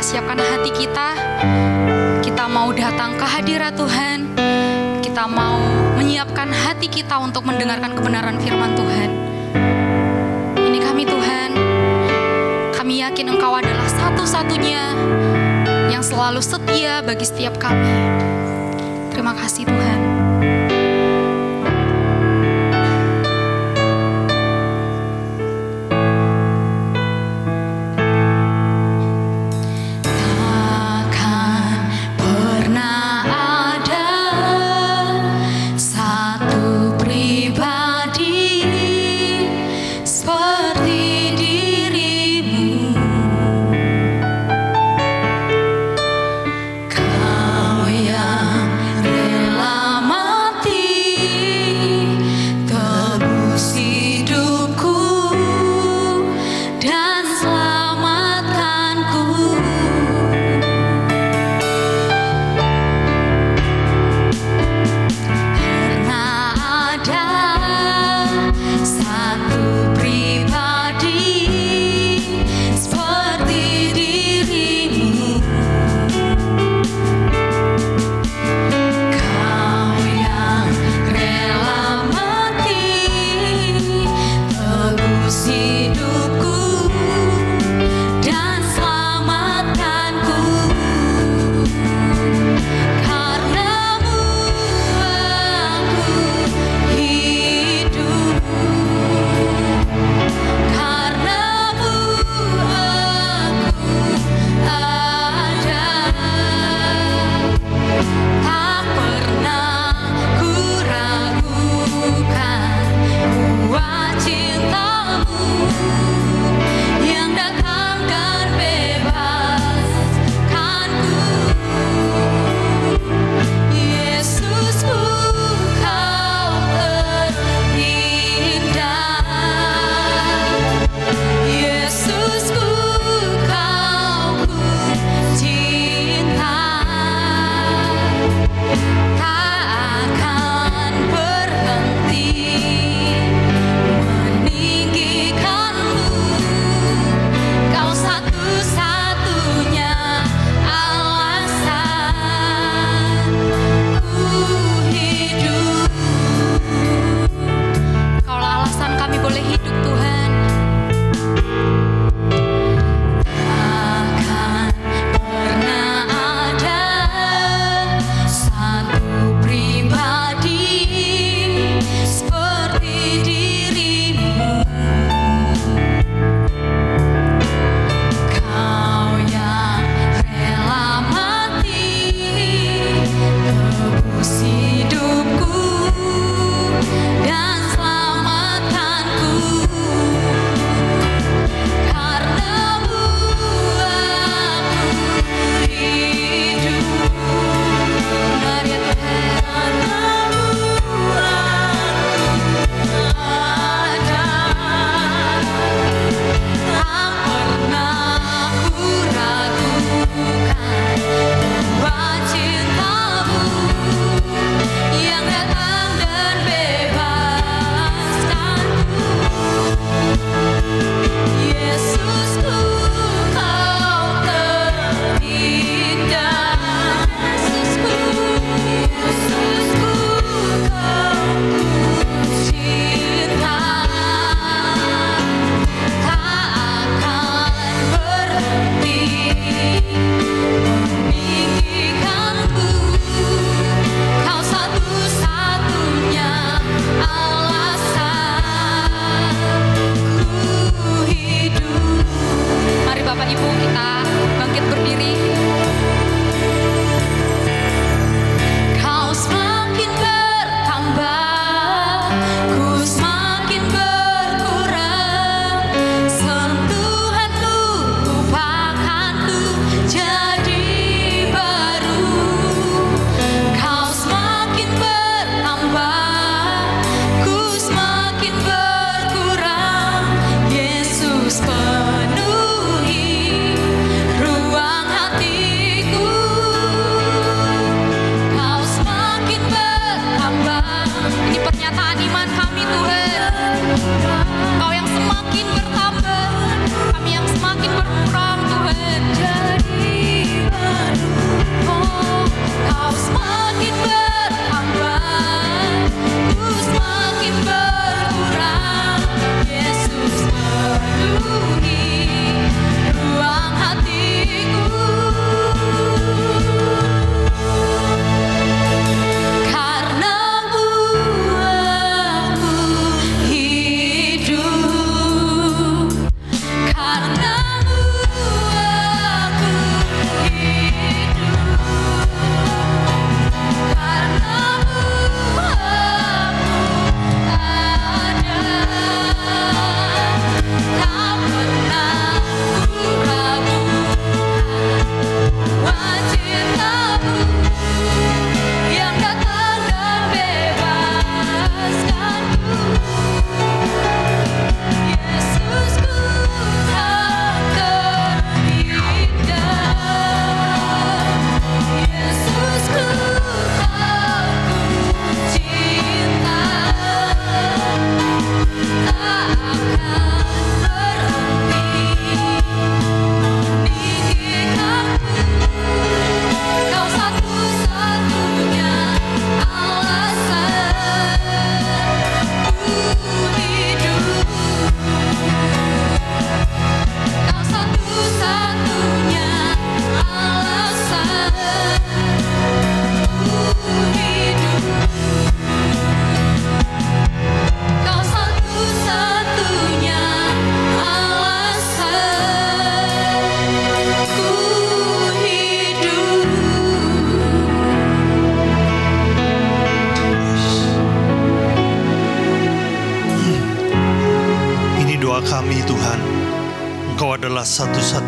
siapkan hati kita. Kita mau datang ke hadirat Tuhan. Kita mau menyiapkan hati kita untuk mendengarkan kebenaran firman Tuhan. Ini kami Tuhan. Kami yakin Engkau adalah satu-satunya yang selalu setia bagi setiap kami. Terima kasih Tuhan.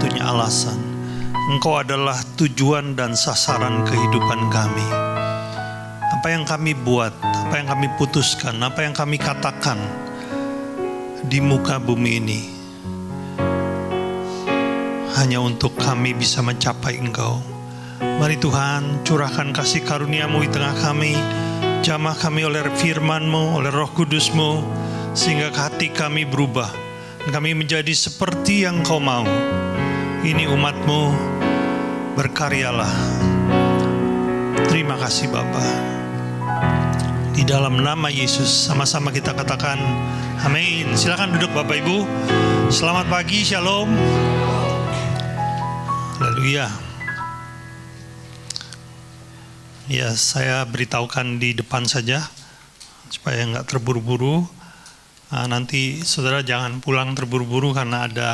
satu-satunya alasan. Engkau adalah tujuan dan sasaran kehidupan kami. Apa yang kami buat, apa yang kami putuskan, apa yang kami katakan di muka bumi ini hanya untuk kami bisa mencapai Engkau. Mari Tuhan, curahkan kasih karunia-Mu di tengah kami. Jamah kami oleh firman-Mu, oleh Roh Kudus-Mu, sehingga hati kami berubah. Kami menjadi seperti yang Kau mau. Ini umat-Mu, berkaryalah. Terima kasih Bapa. Di dalam nama Yesus, sama-sama kita katakan amin. Silakan duduk Bapak Ibu. Selamat pagi, shalom. Haleluya. Ya, saya beritahukan di depan saja supaya nggak terburu-buru. Nanti saudara jangan pulang terburu-buru karena ada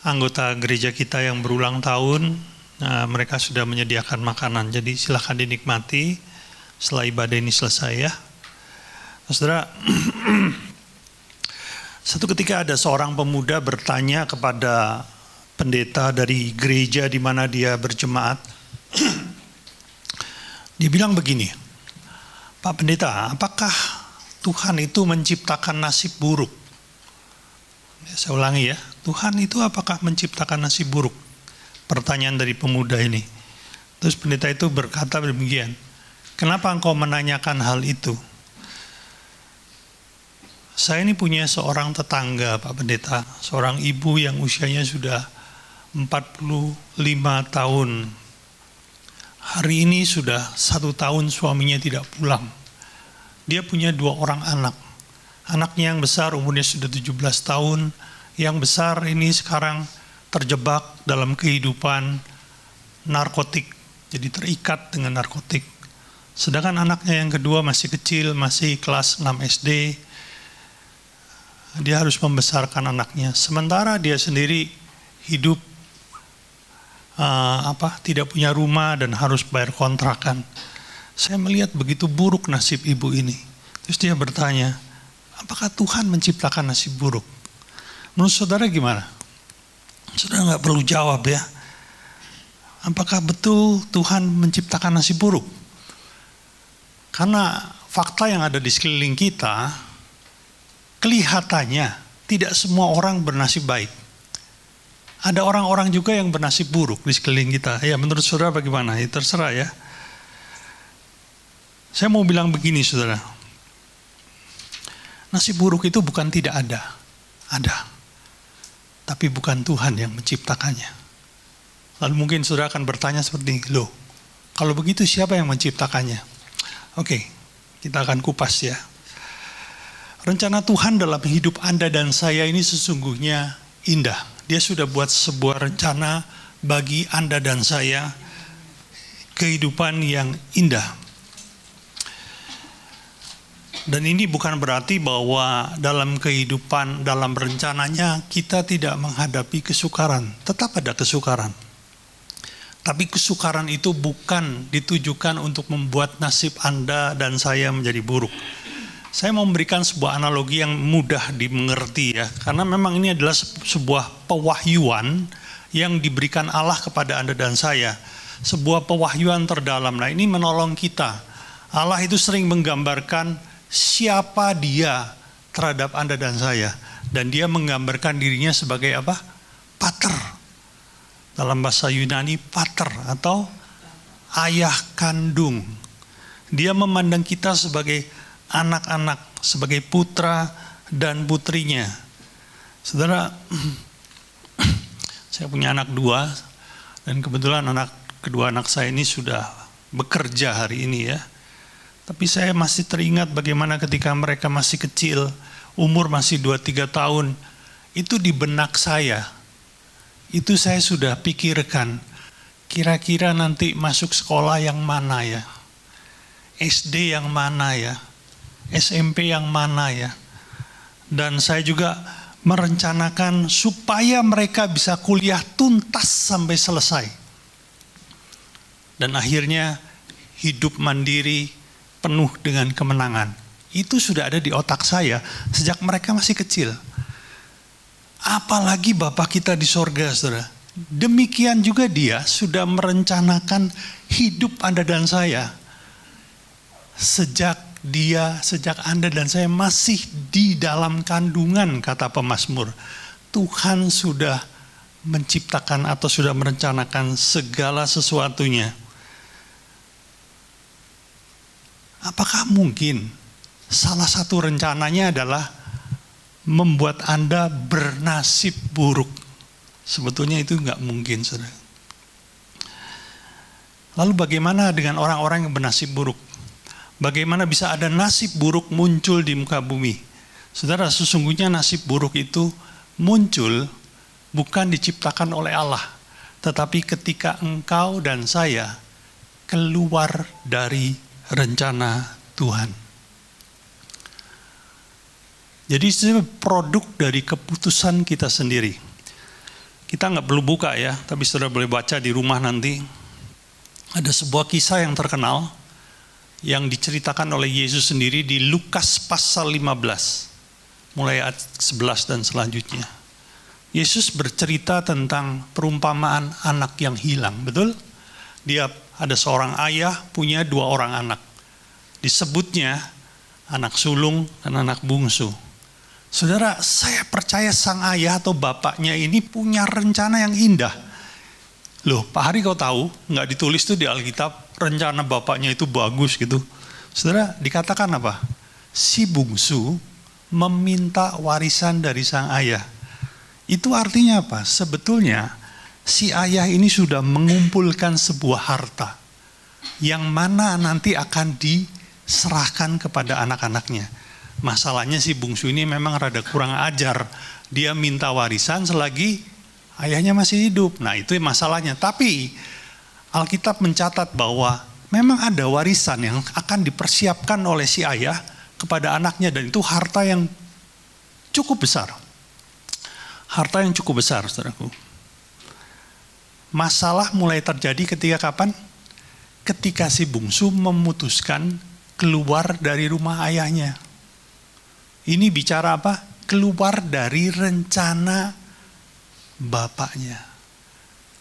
anggota gereja kita yang berulang tahun. Mereka sudah menyediakan makanan, jadi silakan dinikmati setelah ibadah ini selesai ya. Saudara, satu ketika ada seorang pemuda bertanya kepada pendeta dari gereja di mana dia berjemaat. Dia bilang begini, Pak Pendeta, apakah Tuhan itu menciptakan nasib buruk? Saya ulangi ya, Tuhan itu apakah menciptakan nasib buruk? Pertanyaan dari pemuda ini. Terus pendeta itu berkata demikian, kenapa engkau menanyakan hal itu? Saya ini punya seorang tetangga Pak Pendeta, seorang ibu yang usianya sudah 45 tahun. Hari ini sudah 1 tahun suaminya tidak pulang. Dia punya 2 orang anak. Anaknya yang besar umurnya sudah 17 tahun. Yang besar ini sekarang terjebak dalam kehidupan narkotik. Jadi terikat dengan narkotik. Sedangkan anaknya yang kedua masih kecil, masih kelas 6 SD. Dia harus membesarkan anaknya. Sementara dia sendiri hidup tidak punya rumah dan harus bayar kontrakan. Saya melihat begitu buruk nasib ibu ini. Terus dia bertanya, apakah Tuhan menciptakan nasib buruk? Menurut saudara gimana? Saudara nggak perlu jawab ya. Apakah betul Tuhan menciptakan nasib buruk? Karena fakta yang ada di sekeliling kita, kelihatannya tidak semua orang bernasib baik. Ada orang-orang juga yang bernasib buruk di sekeliling kita. Ya, menurut saudara bagaimana? Ya, terserah ya. Saya mau bilang begini saudara. Nasib buruk itu bukan tidak ada. Ada. Tapi bukan Tuhan yang menciptakannya. Lalu mungkin saudara akan bertanya seperti ini. Loh, kalau begitu siapa yang menciptakannya? Oke, kita akan kupas ya. Rencana Tuhan dalam hidup Anda dan saya ini sesungguhnya indah. Dia sudah buat sebuah rencana bagi Anda dan saya, kehidupan yang indah. Dan ini bukan berarti bahwa dalam kehidupan, dalam rencananya kita tidak menghadapi kesukaran. Tetap ada kesukaran. Tapi kesukaran itu bukan ditujukan untuk membuat nasib Anda dan saya menjadi buruk. Saya mau memberikan sebuah analogi yang mudah dimengerti ya. Karena memang ini adalah sebuah pewahyuan yang diberikan Allah kepada Anda dan saya. Sebuah pewahyuan terdalam. Nah ini menolong kita. Allah itu sering menggambarkan siapa dia terhadap Anda dan saya. Dan dia menggambarkan dirinya sebagai apa? Pater. Dalam bahasa Yunani pater atau ayah kandung. Dia memandang kita sebagai anak-anak, sebagai putra dan putrinya. Saudara, saya punya anak 2 dan kebetulan kedua anak saya ini sudah bekerja hari ini ya. Tapi saya masih teringat bagaimana ketika mereka masih kecil, umur masih 2-3 tahun, itu di benak saya. Itu saya sudah pikirkan, kira-kira nanti masuk sekolah yang mana ya? SD yang mana ya? SMP yang mana ya? Dan saya juga merencanakan supaya mereka bisa kuliah tuntas sampai selesai. Dan akhirnya hidup mandiri penuh dengan kemenangan. Itu sudah ada di otak saya sejak mereka masih kecil. Apalagi Bapa kita di sorga, saudara. demikian juga Dia sudah merencanakan hidup Anda dan saya. Sejak Anda dan saya masih di dalam kandungan, kata pemazmur, Tuhan sudah menciptakan atau sudah merencanakan segala sesuatunya. Apakah mungkin salah satu rencananya adalah membuat Anda bernasib buruk? Sebetulnya itu nggak mungkin, saudara. Lalu bagaimana dengan orang-orang yang bernasib buruk? Bagaimana bisa ada nasib buruk muncul di muka bumi? Saudara, sesungguhnya nasib buruk itu muncul bukan diciptakan oleh Allah, tetapi ketika engkau dan saya keluar dari rencana Tuhan. Jadi itu produk dari keputusan kita sendiri. Kita nggak perlu buka ya, tapi saudara boleh baca di rumah nanti. Ada sebuah kisah yang terkenal yang diceritakan oleh Yesus sendiri di Lukas pasal 15, mulai ayat 11 dan selanjutnya. Yesus bercerita tentang perumpamaan anak yang hilang, betul? Dia ada seorang ayah punya 2 orang anak. Disebutnya anak sulung dan anak bungsu. Saudara, saya percaya sang ayah atau bapaknya ini punya rencana yang indah. Loh, Pak Hari kau tahu, nggak ditulis tuh di Alkitab, rencana bapaknya itu bagus gitu. Saudara, dikatakan apa? Si bungsu meminta warisan dari sang ayah. Itu artinya apa? Sebetulnya si ayah ini sudah mengumpulkan sebuah harta yang mana nanti akan diserahkan kepada anak-anaknya. Masalahnya si bungsu ini memang rada kurang ajar. Dia minta warisan selagi ayahnya masih hidup. Nah, itu masalahnya. Tapi Alkitab mencatat bahwa memang ada warisan yang akan dipersiapkan oleh si ayah kepada anaknya, dan itu harta yang cukup besar. Harta yang cukup besar, saudaraku. Masalah mulai terjadi ketika kapan? Ketika si bungsu memutuskan keluar dari rumah ayahnya. Ini bicara apa? Keluar dari rencana bapaknya.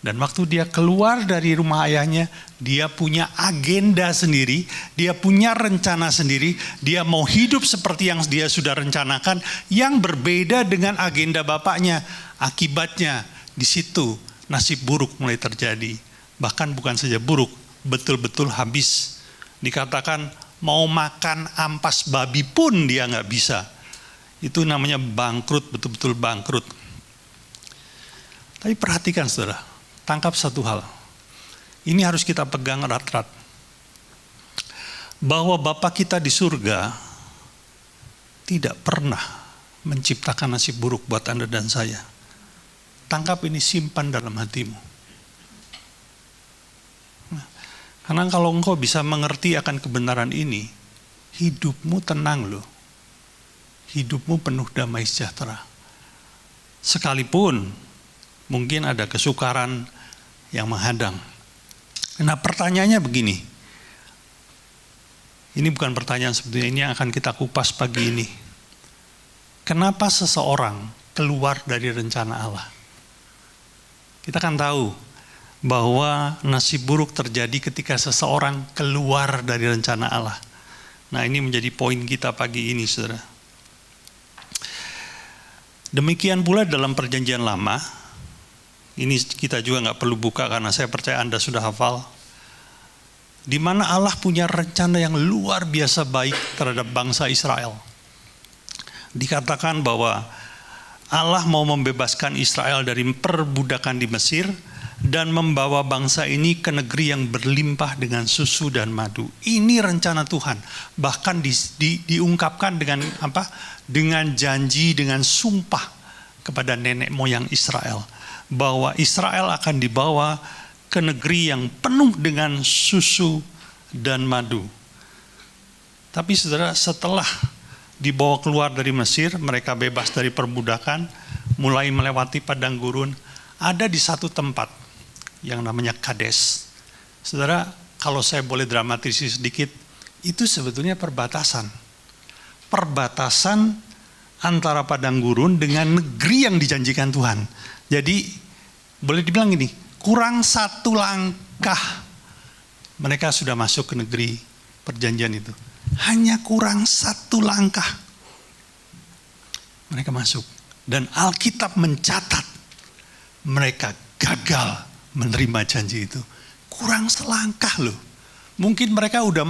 Dan waktu dia keluar dari rumah ayahnya, dia punya agenda sendiri, dia punya rencana sendiri, dia mau hidup seperti yang dia sudah rencanakan, yang berbeda dengan agenda bapaknya. Akibatnya di situ nasib buruk mulai terjadi. Bahkan bukan saja buruk, betul-betul habis. Dikatakan mau makan ampas babi pun dia nggak bisa. Itu namanya bangkrut, betul-betul bangkrut. Tapi perhatikan saudara, tangkap satu hal. Ini harus kita pegang erat-erat. Bahwa Bapa kita di surga tidak pernah menciptakan nasib buruk buat Anda dan saya. Tangkap ini, simpan dalam hatimu. Karena kalau engkau bisa mengerti akan kebenaran ini, hidupmu tenang loh. Hidupmu penuh damai sejahtera. Sekalipun mungkin ada kesukaran yang menghadang. Nah, pertanyaannya begini. Ini bukan pertanyaan sebetulnya, ini yang akan kita kupas pagi ini. Kenapa seseorang keluar dari rencana Allah? Kita kan tahu bahwa nasib buruk terjadi ketika seseorang keluar dari rencana Allah. Nah, ini menjadi poin kita pagi ini, saudara. Demikian pula dalam perjanjian lama, ini kita juga nggak perlu buka karena saya percaya Anda sudah hafal, di mana Allah punya rencana yang luar biasa baik terhadap bangsa Israel. Dikatakan bahwa Allah mau membebaskan Israel dari perbudakan di Mesir dan membawa bangsa ini ke negeri yang berlimpah dengan susu dan madu. Ini rencana Tuhan. Bahkan diungkapkan dengan apa? Dengan janji, dengan sumpah kepada nenek moyang Israel, bahwa Israel akan dibawa ke negeri yang penuh dengan susu dan madu. Tapi saudara, setelah dibawa keluar dari Mesir, mereka bebas dari perbudakan, mulai melewati padang gurun, ada di satu tempat yang namanya Kades. Saudara, kalau saya boleh dramatisi sedikit, itu sebetulnya perbatasan. Perbatasan antara padang gurun dengan negeri yang dijanjikan Tuhan. Jadi boleh dibilang gini, kurang satu langkah mereka sudah masuk ke negeri perjanjian itu. Hanya kurang satu langkah mereka masuk. Dan Alkitab mencatat mereka gagal menerima janji itu. Kurang selangkah loh. Mungkin mereka udah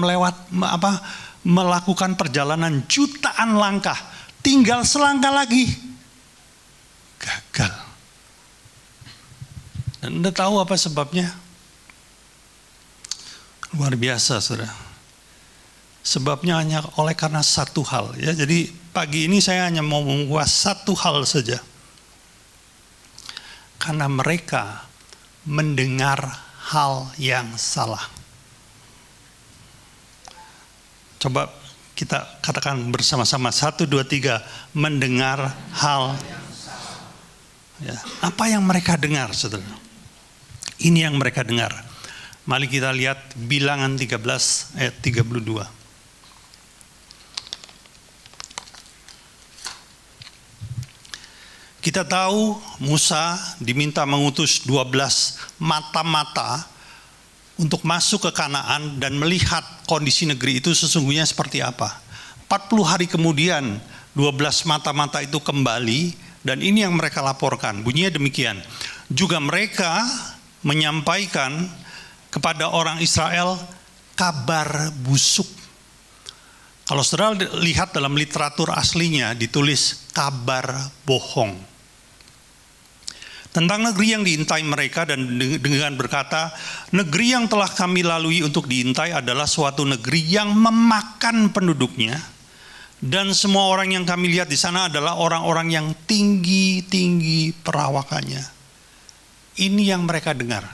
melakukan perjalanan jutaan langkah. Tinggal selangkah lagi. Gagal. Dan Anda tahu apa sebabnya? Luar biasa, saudara. Sebabnya hanya karena satu hal. Ya, jadi pagi ini saya hanya mau mengupas satu hal saja. Karena mereka mendengar hal yang salah. Coba kita katakan bersama-sama, 1, 2, 3, mendengar hal. Ya, apa yang mereka dengar, saudara? Ini yang mereka dengar. Mari kita lihat Bilangan 13 ayat 32. Kita tahu Musa diminta mengutus 12 mata-mata untuk masuk ke Kanaan dan melihat kondisi negeri itu sesungguhnya seperti apa. 40 hari kemudian 12 mata-mata itu kembali dan ini yang mereka laporkan. Bunyinya demikian. Juga mereka menyampaikan kepada orang Israel kabar busuk. Kalau saudara lihat dalam literatur aslinya ditulis kabar bohong. Tentang negeri yang diintai mereka dan dengan berkata, negeri yang telah kami lalui untuk diintai adalah suatu negeri yang memakan penduduknya. Dan semua orang yang kami lihat di sana adalah orang-orang yang tinggi-tinggi perawakannya. Ini yang mereka dengar.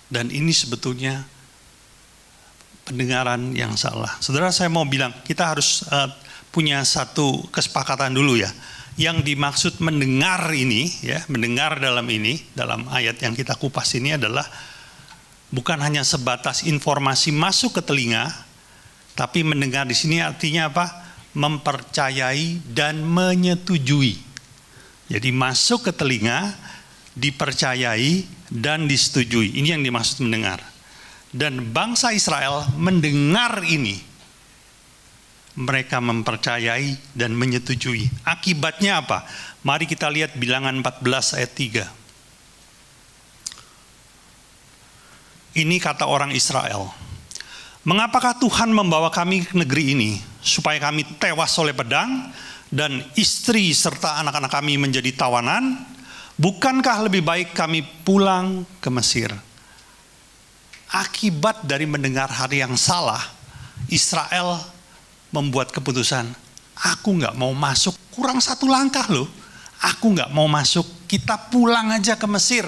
Dan ini sebetulnya pendengaran yang salah. Saudara, saya mau bilang, kita harus punya satu kesepakatan dulu ya. Yang dimaksud mendengar ini, ya, mendengar dalam ayat yang kita kupas ini adalah bukan hanya sebatas informasi masuk ke telinga, tapi mendengar di sini artinya apa? Mempercayai dan menyetujui. Jadi masuk ke telinga, dipercayai dan disetujui. Ini yang dimaksud mendengar. Dan bangsa Israel mendengar ini. Mereka mempercayai dan menyetujui. Akibatnya apa? Mari kita lihat Bilangan 14 ayat 3. Ini kata orang Israel. Mengapakah Tuhan membawa kami ke negeri ini? Supaya kami tewas oleh pedang dan istri serta anak-anak kami menjadi tawanan? Bukankah lebih baik kami pulang ke Mesir? Akibat dari mendengar hal yang salah, Israel membuat keputusan, aku nggak mau masuk, kurang satu langkah loh, aku nggak mau masuk, kita pulang aja ke Mesir.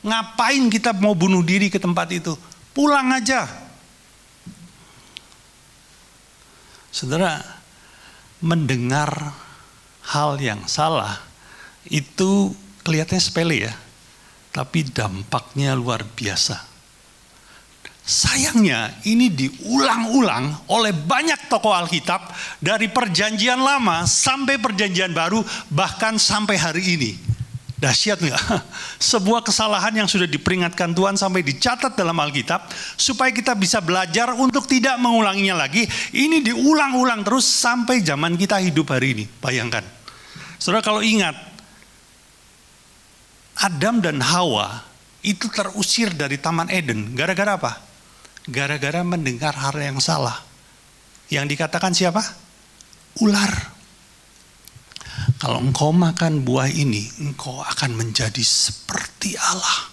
Ngapain kita mau bunuh diri ke tempat itu? Pulang aja. Saudara, mendengar hal yang salah itu kelihatannya sepele ya, tapi dampaknya luar biasa. Sayangnya ini diulang-ulang oleh banyak tokoh Alkitab dari perjanjian lama sampai perjanjian baru, bahkan sampai hari ini. Dahsyat nggak? Sebuah kesalahan yang sudah diperingatkan Tuhan sampai dicatat dalam Alkitab supaya kita bisa belajar untuk tidak mengulanginya lagi. Ini diulang-ulang terus sampai zaman kita hidup hari ini. Bayangkan. Saudara, kalau ingat, Adam dan Hawa itu terusir dari Taman Eden. Gara-gara apa? Gara-gara mendengar hal yang salah. Yang dikatakan siapa? Ular. Kalau engkau makan buah ini, engkau akan menjadi seperti Allah.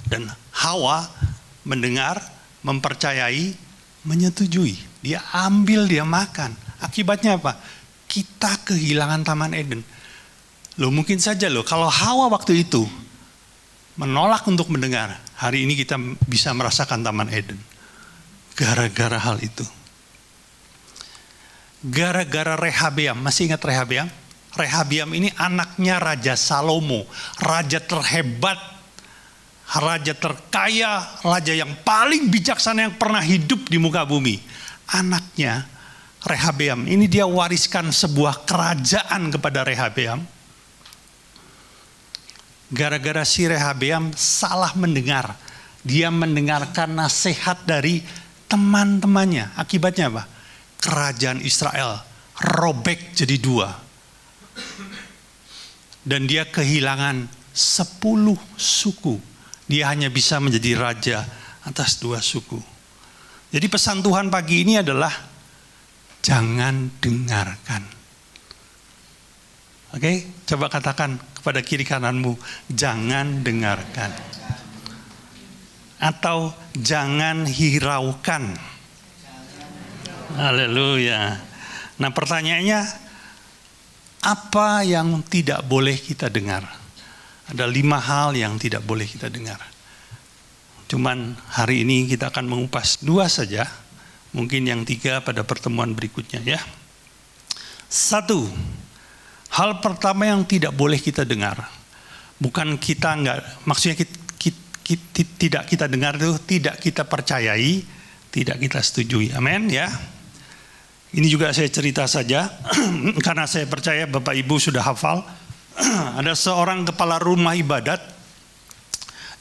Dan Hawa mendengar, mempercayai, menyetujui. Dia ambil, dia makan. Akibatnya apa? Kita kehilangan Taman Eden. Loh, mungkin saja loh, kalau Hawa waktu itu menolak untuk mendengar, hari ini kita bisa merasakan Taman Eden. Gara-gara hal itu. Gara-gara Rehabeam, masih ingat Rehabeam? Rehabeam ini anaknya Raja Salomo, raja terhebat, raja terkaya, raja yang paling bijaksana yang pernah hidup di muka bumi. Anaknya Rehabeam, ini dia wariskan sebuah kerajaan kepada Rehabeam. Gara-gara si Rehabeam salah mendengar. Dia mendengarkan nasihat dari teman-temannya. Akibatnya apa? Kerajaan Israel robek jadi dua. Dan dia kehilangan 10 suku. Dia hanya bisa menjadi raja atas 2 suku. Jadi pesan Tuhan pagi ini adalah jangan dengarkan. Oke, coba katakan kepada kiri kananmu, jangan dengarkan. Atau jangan hiraukan. Haleluya. Nah pertanyaannya, apa yang tidak boleh kita dengar? Ada 5 hal yang tidak boleh kita dengar. Cuman hari ini kita akan mengupas 2 saja. Mungkin yang 3 pada pertemuan berikutnya ya. 1. Hal pertama yang tidak boleh kita dengar, bukan kita enggak, maksudnya tidak kita dengar itu tidak kita percayai, tidak kita setujui. Amin ya. Ini juga saya cerita saja karena saya percaya Bapak Ibu sudah hafal. Ada seorang kepala rumah ibadat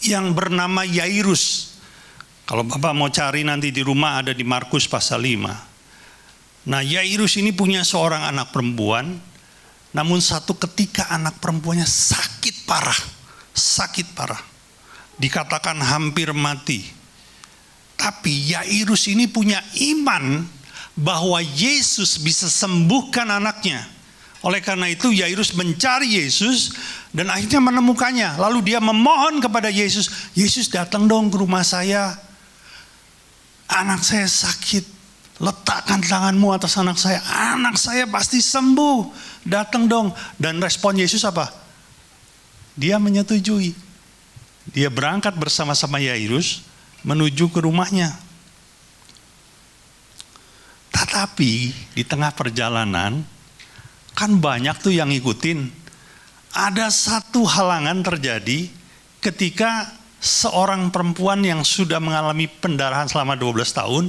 yang bernama Yairus. Kalau Bapak mau cari nanti di rumah ada di Markus pasal 5. Nah Yairus ini punya seorang anak perempuan. Namun satu ketika anak perempuannya sakit parah. Dikatakan hampir mati. Tapi Yairus ini punya iman bahwa Yesus bisa sembuhkan anaknya. Oleh karena itu Yairus mencari Yesus dan akhirnya menemukannya. Lalu dia memohon kepada Yesus, Yesus datang dong ke rumah saya. Anak saya sakit. Letakkan tanganmu atas anak saya pasti sembuh. Datang dong. Dan respon Yesus apa? Dia menyetujui. Dia berangkat bersama-sama Yairus menuju ke rumahnya. Tetapi di tengah perjalanan kan banyak tuh yang ngikutin. Ada satu halangan terjadi ketika seorang perempuan yang sudah mengalami pendarahan selama 12 tahun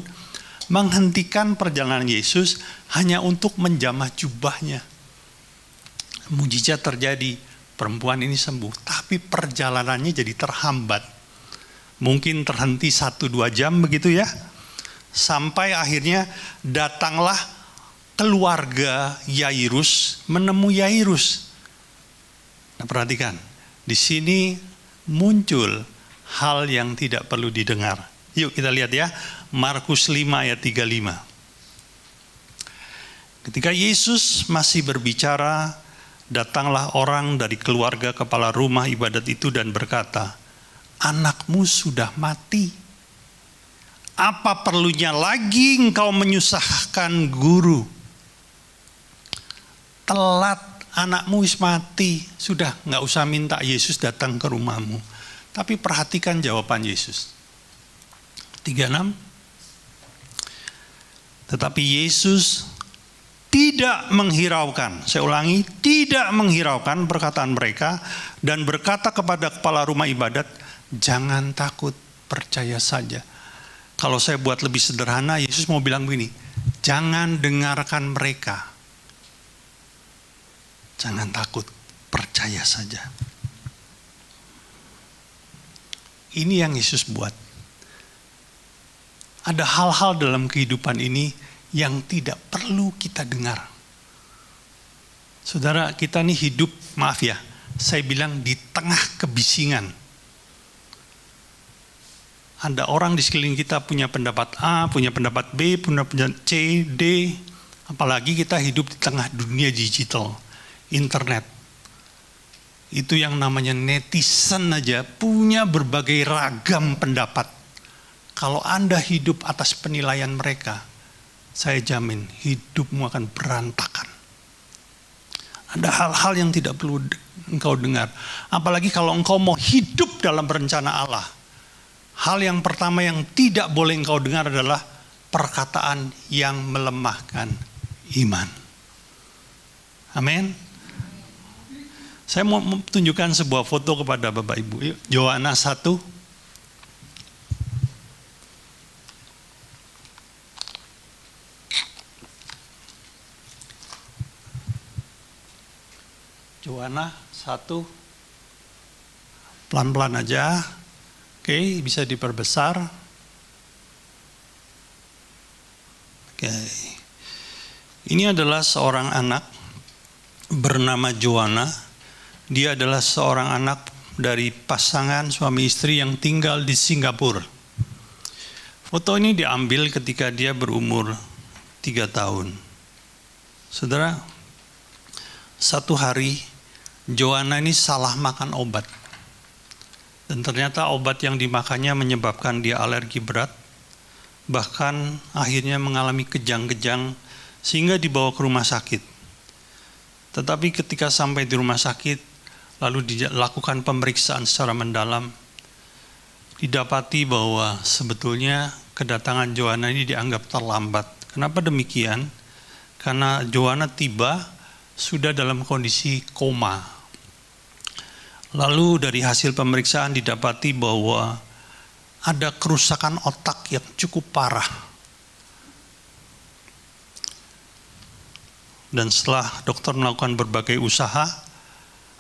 menghentikan perjalanan Yesus hanya untuk menjamah jubahnya. Mujizat terjadi, perempuan ini sembuh, tapi perjalanannya jadi terhambat. Mungkin terhenti 1-2 jam begitu ya. Sampai akhirnya datanglah keluarga Yairus menemui Yairus. Nah, perhatikan, di sini muncul hal yang tidak perlu didengar. Yuk kita lihat ya, Markus 5 ayat 35. Ketika Yesus masih berbicara, datanglah orang dari keluarga kepala rumah ibadat itu dan berkata, anakmu sudah mati. Apa perlunya lagi engkau menyusahkan guru? Telat, anakmu mati. Sudah, nggak usah minta Yesus datang ke rumahmu. Tapi perhatikan jawaban Yesus. 36. Tetapi Yesus tidak menghiraukan, saya ulangi, tidak menghiraukan perkataan mereka dan berkata kepada kepala rumah ibadat, jangan takut, percaya saja. Kalau saya buat lebih sederhana, Yesus mau bilang begini, jangan dengarkan mereka. Jangan takut, percaya saja. Ini yang Yesus buat. Ada hal-hal dalam kehidupan ini yang tidak perlu kita dengar. Saudara, kita nih hidup, maaf ya, saya bilang di tengah kebisingan. Ada orang di sekeliling kita punya pendapat A, punya pendapat B, punya pendapat C, D. Apalagi kita hidup di tengah dunia digital, internet. Itu yang namanya netizen aja punya berbagai ragam pendapat. Kalau Anda hidup atas penilaian mereka, saya jamin hidupmu akan berantakan. Ada hal-hal yang tidak perlu engkau dengar. Apalagi kalau engkau mau hidup dalam rencana Allah. Hal yang pertama yang tidak boleh engkau dengar adalah perkataan yang melemahkan iman. Amin. Saya mau tunjukkan sebuah foto kepada Bapak Ibu. Yohanes 1. Yohanes 1 Pelan-pelan aja. Oke, bisa diperbesar. Oke. Ini adalah seorang anak bernama Joanna. Dia adalah seorang anak dari pasangan suami istri yang tinggal di Singapura. Foto ini diambil ketika dia berumur 3 tahun. Saudara, satu hari Joanna ini salah makan obat. Dan ternyata obat yang dimakannya menyebabkan dia alergi berat. Bahkan akhirnya mengalami kejang-kejang sehingga dibawa ke rumah sakit. Tetapi ketika sampai di rumah sakit, lalu dilakukan pemeriksaan secara mendalam, didapati bahwa sebetulnya kedatangan Joanna ini dianggap terlambat. Kenapa demikian? Karena Joanna tiba sudah dalam kondisi koma. Lalu dari hasil pemeriksaan didapati bahwa ada kerusakan otak yang cukup parah. Dan setelah dokter melakukan berbagai usaha,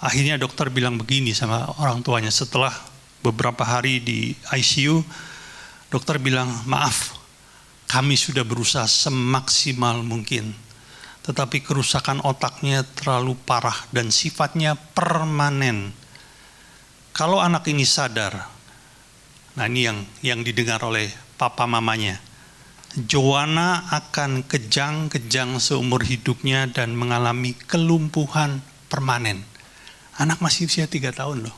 akhirnya dokter bilang begini sama orang tuanya. Setelah beberapa hari di ICU, dokter bilang, maaf, kami sudah berusaha semaksimal mungkin. Tetapi kerusakan otaknya terlalu parah dan sifatnya permanen. Kalau anak ini sadar, nah ini yang didengar oleh papa mamanya, Joanna akan kejang-kejang seumur hidupnya dan mengalami kelumpuhan permanen. Anak masih usia 3 tahun loh.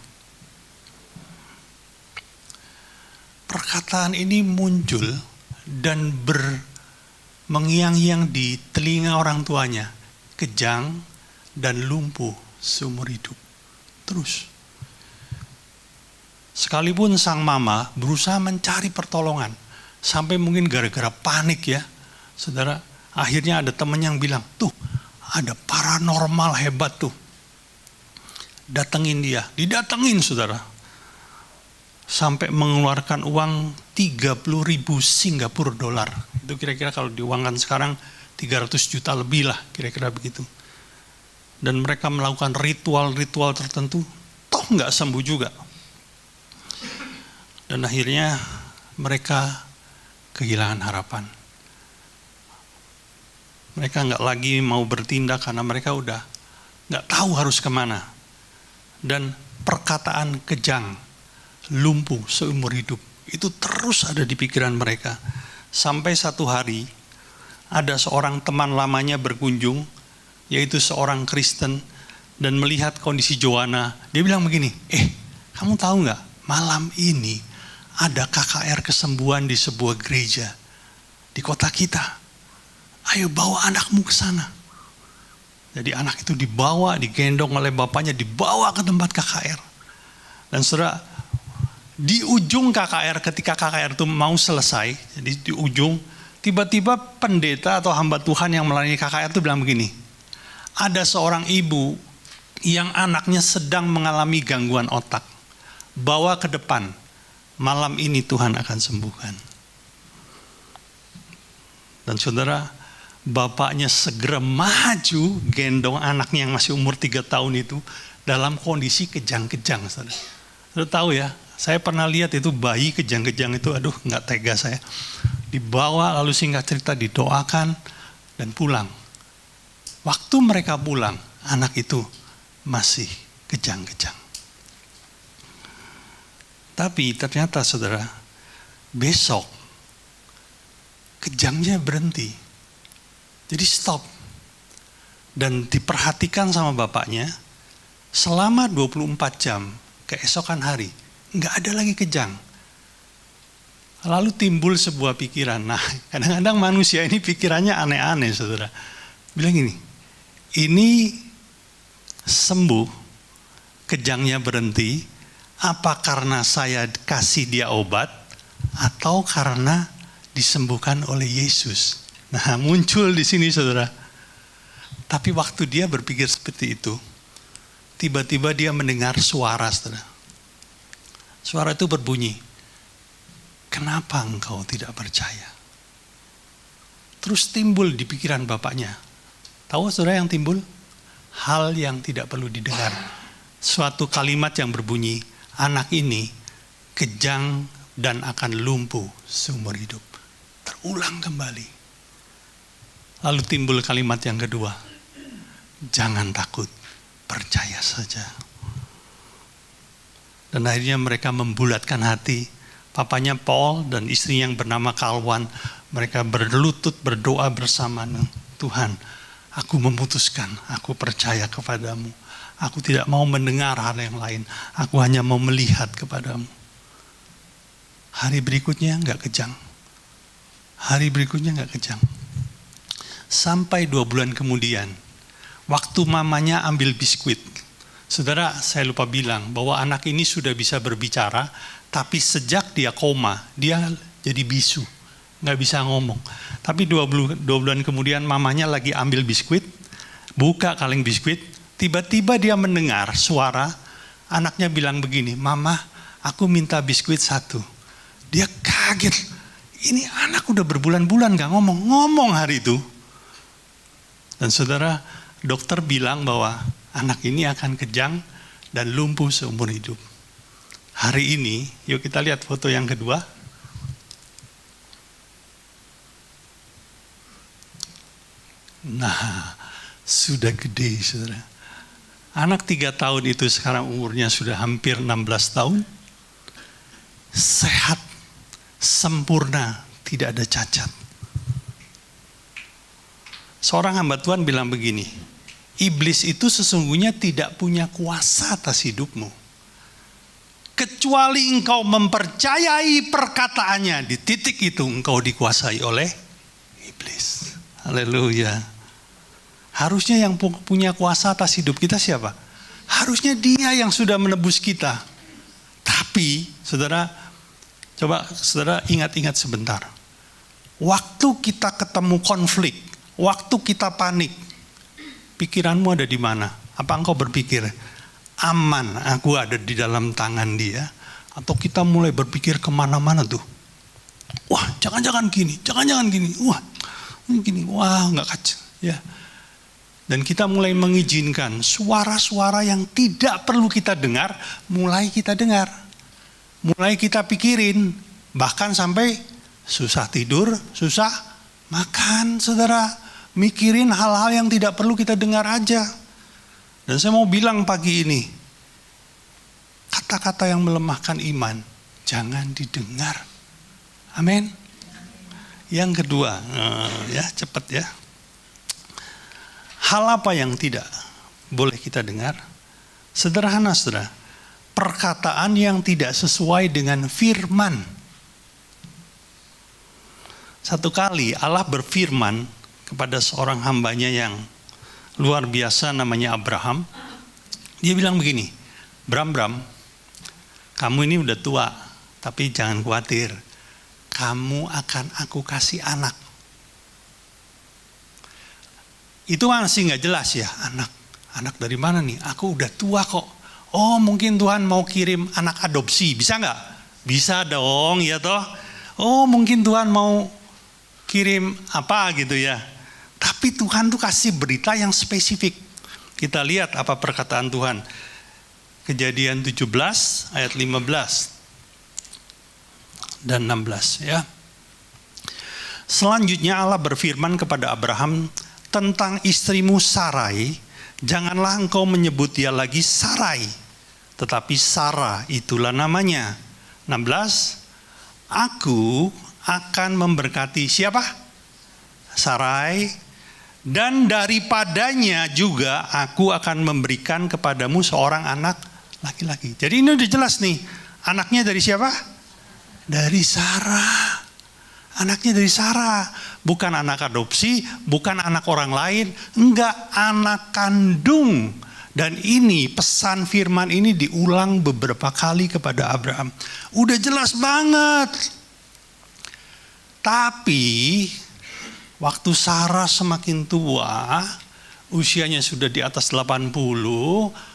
Perkataan ini muncul dan mengiang-iang di telinga orang tuanya. Kejang dan lumpuh seumur hidup. Terus. Sekalipun sang mama berusaha mencari pertolongan. Sampai mungkin gara-gara panik ya. Saudara, akhirnya ada teman yang bilang, tuh ada paranormal hebat tuh. Datengin dia. Didatengin saudara. Sampai mengeluarkan uang 30.000 Singapura dolar. Itu kira-kira kalau diuangkan sekarang 300 juta lebih lah, kira-kira begitu. Dan mereka melakukan ritual-ritual tertentu, toh nggak sembuh juga. Dan akhirnya mereka kehilangan harapan. Mereka nggak lagi mau bertindak karena mereka udah nggak tahu harus kemana. Dan perkataan kejang, lumpuh seumur hidup, itu terus ada di pikiran mereka. Sampai satu hari, ada seorang teman lamanya berkunjung, yaitu seorang Kristen, dan melihat kondisi Joanna. Dia bilang begini, kamu tahu nggak, malam ini ada KKR kesembuhan di sebuah gereja di kota kita. Ayo bawa anakmu ke sana. Jadi anak itu dibawa, digendong oleh bapaknya, dibawa ke tempat KKR. Dan saudara, di ujung KKR, ketika KKR itu mau selesai, jadi di ujung, tiba-tiba pendeta atau hamba Tuhan yang melayani KKR itu bilang begini, ada seorang ibu yang anaknya sedang mengalami gangguan otak. Bawa ke depan, malam ini Tuhan akan sembuhkan. Dan saudara, bapaknya segera maju gendong anaknya yang masih umur 3 tahun itu dalam kondisi kejang-kejang. Saudara tahu ya, saya pernah lihat itu bayi kejang-kejang itu, aduh nggak tega saya. Dibawa lalu singkat cerita didoakan dan pulang. Waktu mereka pulang, anak itu masih kejang-kejang. Tapi ternyata saudara, besok kejangnya berhenti. Jadi stop. Dan diperhatikan sama bapaknya, selama 24 jam keesokan hari, nggak ada lagi kejang. Lalu timbul sebuah pikiran. Nah, kadang-kadang manusia ini pikirannya aneh-aneh, saudara. Bilang gini, ini sembuh, kejangnya berhenti, apa karena saya kasih dia obat, atau karena disembuhkan oleh Yesus? Nah, muncul di sini, saudara. Tapi waktu dia berpikir seperti itu, tiba-tiba dia mendengar suara, saudara. Suara itu berbunyi, kenapa engkau tidak percaya? Terus timbul di pikiran bapaknya. Tahu saudara yang timbul? Hal yang tidak perlu didengar. Suatu kalimat yang berbunyi, anak ini kejang dan akan lumpuh seumur hidup. Terulang kembali. Lalu timbul kalimat yang kedua, jangan takut, percaya saja. Dan akhirnya mereka membulatkan hati. Papanya Paul dan istri yang bernama Kalwan, mereka berlutut berdoa bersama, Tuhan, aku memutuskan, aku percaya kepadamu. Aku tidak mau mendengar hal yang lain, aku hanya mau melihat kepadamu. Hari berikutnya enggak kejang. Hari berikutnya enggak kejang. Sampai 2 bulan kemudian, waktu mamanya ambil biskuit. Saudara, saya lupa bilang bahwa anak ini sudah bisa berbicara, tapi sejak dia koma, dia jadi bisu, nggak bisa ngomong. Tapi 2 bulan kemudian mamanya lagi ambil biskuit, buka kaleng biskuit, tiba-tiba dia mendengar suara anaknya bilang begini, Mama, aku minta biskuit 1. Dia kaget, ini anak udah berbulan-bulan nggak ngomong hari itu. Dan saudara, dokter bilang bahwa anak ini akan kejang dan lumpuh seumur hidup. Hari ini, yuk kita lihat foto yang kedua. Nah, sudah gede, saudara. Anak 3 tahun itu sekarang umurnya sudah hampir 16 tahun. Sehat, sempurna, tidak ada cacat. Seorang hamba Tuhan bilang begini, iblis itu sesungguhnya tidak punya kuasa atas hidupmu. Kecuali engkau mempercayai perkataannya, di titik itu engkau dikuasai oleh iblis. Haleluya. Harusnya yang punya kuasa atas hidup kita siapa? Harusnya dia yang sudah menebus kita. Tapi, saudara, coba saudara ingat-ingat sebentar. Waktu kita ketemu konflik, waktu kita panik, pikiranmu ada di mana? Apa engkau berpikir, aman aku ada di dalam tangan dia? Atau kita mulai berpikir kemana-mana tuh? Wah, jangan-jangan gini, wah, gini, wah, nggak kacau. Ya. Dan kita mulai mengizinkan suara-suara yang tidak perlu kita dengar, mulai kita dengar. Mulai kita pikirin, bahkan sampai susah tidur, susah makan, saudara. Mikirin hal-hal yang tidak perlu kita dengar aja. Dan saya mau bilang pagi ini, kata-kata yang melemahkan iman, jangan didengar. Amin. Yang kedua, ya cepat ya. Hal apa yang tidak boleh kita dengar? Sederhana, saudara. Perkataan yang tidak sesuai dengan firman. Satu kali Allah berfirman kepada seorang hambanya yang luar biasa namanya Abraham. Dia bilang begini, Bram, kamu ini udah tua, tapi jangan khawatir. Kamu akan aku kasih anak. Itu masih nggak jelas ya, anak dari mana nih? Aku udah tua kok. Oh, mungkin Tuhan mau kirim anak adopsi, bisa nggak? Bisa dong, ya toh. Oh, mungkin Tuhan mau kirim apa gitu ya. Tapi Tuhan tuh kasih berita yang spesifik. Kita lihat apa perkataan Tuhan. Kejadian 17 ayat 15 dan 16 ya. Selanjutnya Allah berfirman kepada Abraham tentang istrimu Sarai, janganlah engkau menyebut dia lagi Sarai, tetapi Sarah itulah namanya. 16, aku akan memberkati siapa? Sarai, dan daripadanya juga aku akan memberikan kepadamu seorang anak laki-laki. Jadi ini udah jelas nih, anaknya dari siapa? Dari Sarah. Anaknya dari Sarah, bukan anak adopsi, bukan anak orang lain, enggak, anak kandung. Dan ini pesan firman ini diulang beberapa kali kepada Abraham. Udah jelas banget. Tapi waktu Sarah semakin tua, usianya sudah di atas 80,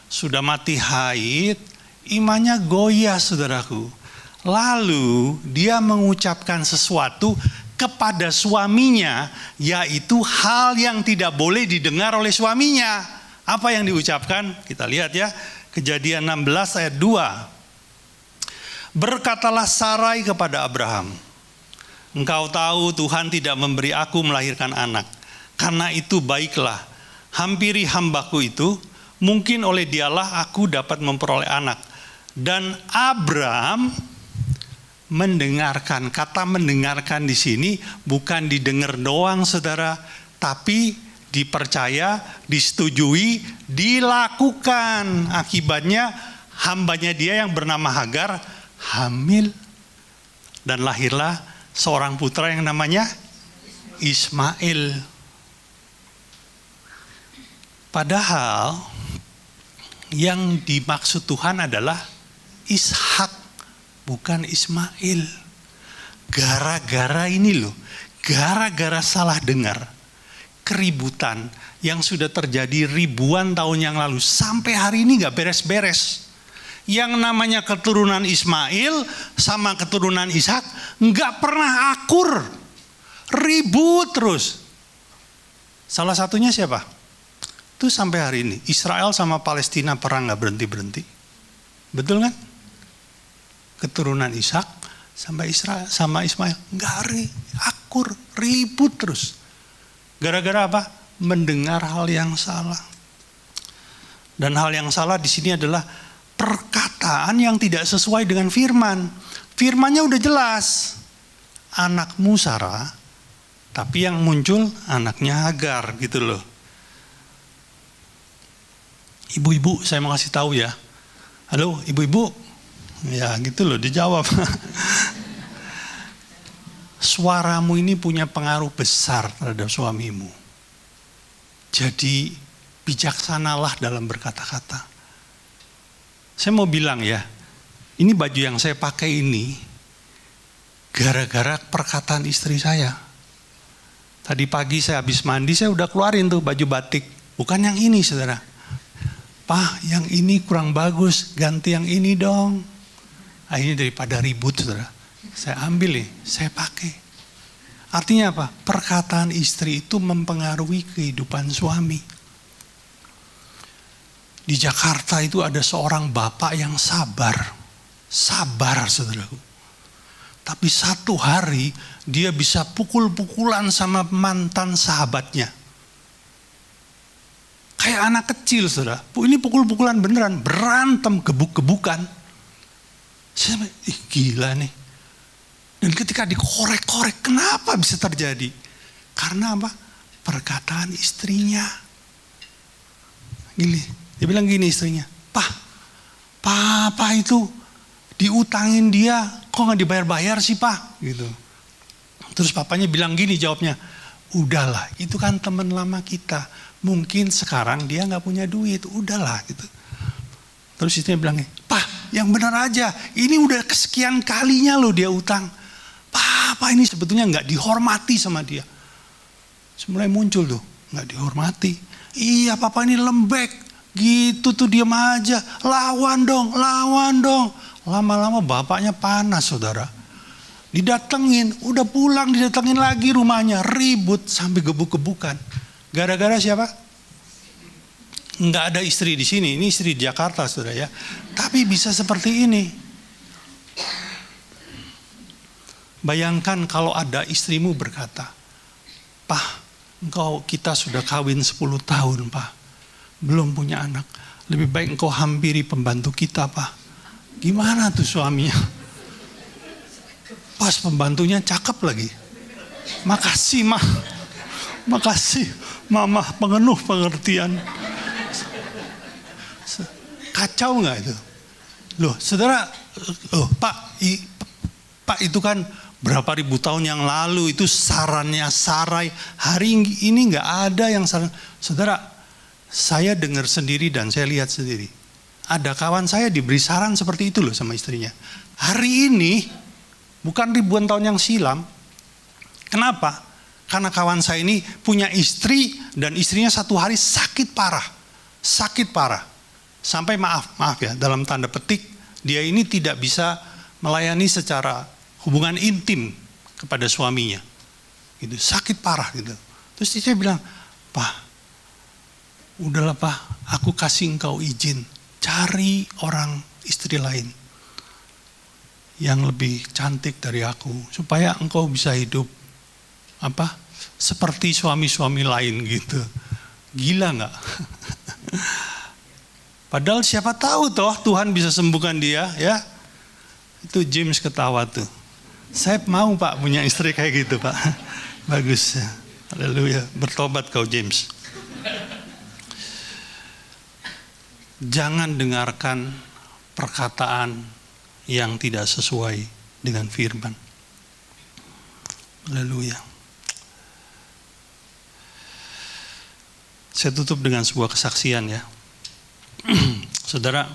sudah mati haid, imannya goyah, saudaraku. Lalu dia mengucapkan sesuatu kepada suaminya, yaitu hal yang tidak boleh didengar oleh suaminya. Apa yang diucapkan? Kita lihat ya, Kejadian 16 ayat 2. Berkatalah Sarai kepada Abraham, engkau tahu Tuhan tidak memberi aku melahirkan anak. Karena itu baiklah, hampiri hambaku itu, mungkin oleh dialah aku dapat memperoleh anak. Dan Abraham mendengarkan. Kata mendengarkan di sini bukan didengar doang, saudara, tapi dipercaya, disetujui, dilakukan. Akibatnya hambanya dia yang bernama Hagar hamil, dan lahirlah seorang putra yang namanya Ismail. Padahal yang dimaksud Tuhan adalah Ishak, bukan Ismail. Gara-gara ini loh, gara-gara salah dengar, keributan yang sudah terjadi ribuan tahun yang lalu sampai hari ini gak beres-beres. Yang namanya keturunan Ismail sama keturunan Ishak gak pernah akur, ribut terus. Salah satunya siapa? Itu sampai hari ini Israel sama Palestina perang gak berhenti-berhenti. Betul kan? Keturunan Ishak sama Israel sama Ismail gak akur, ribut terus. Gara-gara apa? Mendengar hal yang salah. Dan hal yang salah di sini adalah perkataan yang tidak sesuai dengan firman. Firmannya udah jelas, anakmu Sarah, tapi yang muncul anaknya Hagar gitu loh. Ibu-ibu, saya mau kasih tahu ya. Halo, ibu-ibu. Ya, gitu loh dijawab. Suaramu ini punya pengaruh besar terhadap suamimu. Jadi bijaksanalah dalam berkata-kata. Saya mau bilang ya, ini baju yang saya pakai ini gara-gara perkataan istri saya. Tadi pagi saya habis mandi, saya udah keluarin tuh baju batik. Bukan yang ini, saudara. Pak, yang ini kurang bagus, ganti yang ini dong. Akhirnya daripada ribut, saudara, saya ambil nih, saya pakai. Artinya apa? Perkataan istri itu mempengaruhi kehidupan suami. Di Jakarta itu ada seorang bapak yang sabar, saudaraku. Tapi satu hari dia bisa pukul-pukulan sama mantan sahabatnya. Kayak anak kecil, saudara. Ini pukul-pukulan beneran, berantem, gebuk-gebukan. Saya gila nih. Dan ketika dikorek-korek, kenapa bisa terjadi? Karena apa? Perkataan istrinya. Gini. Dia bilang gini istrinya, Papa itu diutangin dia, kok gak dibayar-bayar sih Pak? Gitu. Terus papanya bilang gini jawabnya, udahlah itu kan teman lama kita, mungkin sekarang dia gak punya duit, udahlah gitu. Terus istrinya bilang, Pak yang benar aja, ini udah kesekian kalinya loh dia utang. Papa ini sebetulnya gak dihormati sama dia. Mulai muncul tuh, gak dihormati. Iya Papa ini lembek. Gitu tuh diam aja, lawan dong. Lama-lama bapaknya panas, saudara. Didatengin, udah pulang didatengin lagi rumahnya, ribut sampai gebuk-gebukan. Gara-gara siapa? Nggak ada istri di sini, ini istri di Jakarta, saudara ya. Tapi bisa seperti ini. Bayangkan kalau ada istrimu berkata, Pak, kita sudah kawin 10 tahun, Pak. Belum punya anak, lebih baik engkau hampiri pembantu kita, Pak. Gimana tuh suaminya? Pas pembantunya cakep lagi. Makasih, Ma. Makasih, Mama, penuh pengertian. Kacau nggak itu? Loh, saudara, Pak itu kan berapa ribu tahun yang lalu itu sarannya Sarai. Hari ini nggak ada yang saran. Saudara, saya dengar sendiri dan saya lihat sendiri. Ada kawan saya diberi saran seperti itu loh sama istrinya. Hari ini, bukan ribuan tahun yang silam. Kenapa? Karena kawan saya ini punya istri dan istrinya satu hari sakit parah. Sakit parah. Sampai maaf ya, dalam tanda petik, dia ini tidak bisa melayani secara hubungan intim kepada suaminya. Gitu, sakit parah gitu. Terus dia bilang, Pak, udahlah Pak, aku kasih engkau izin, cari orang istri lain. yang lebih cantik dari aku, supaya engkau bisa hidup seperti suami-suami lain gitu. Gila nggak? Padahal siapa tahu toh Tuhan bisa sembuhkan dia, ya. Itu James ketawa tuh. Saya mau Pak punya istri kayak gitu Pak. Bagus ya. Haleluya. Bertobat kau James. Jangan dengarkan perkataan yang tidak sesuai dengan firman. Haleluya. Saya tutup dengan sebuah kesaksian ya. Saudara,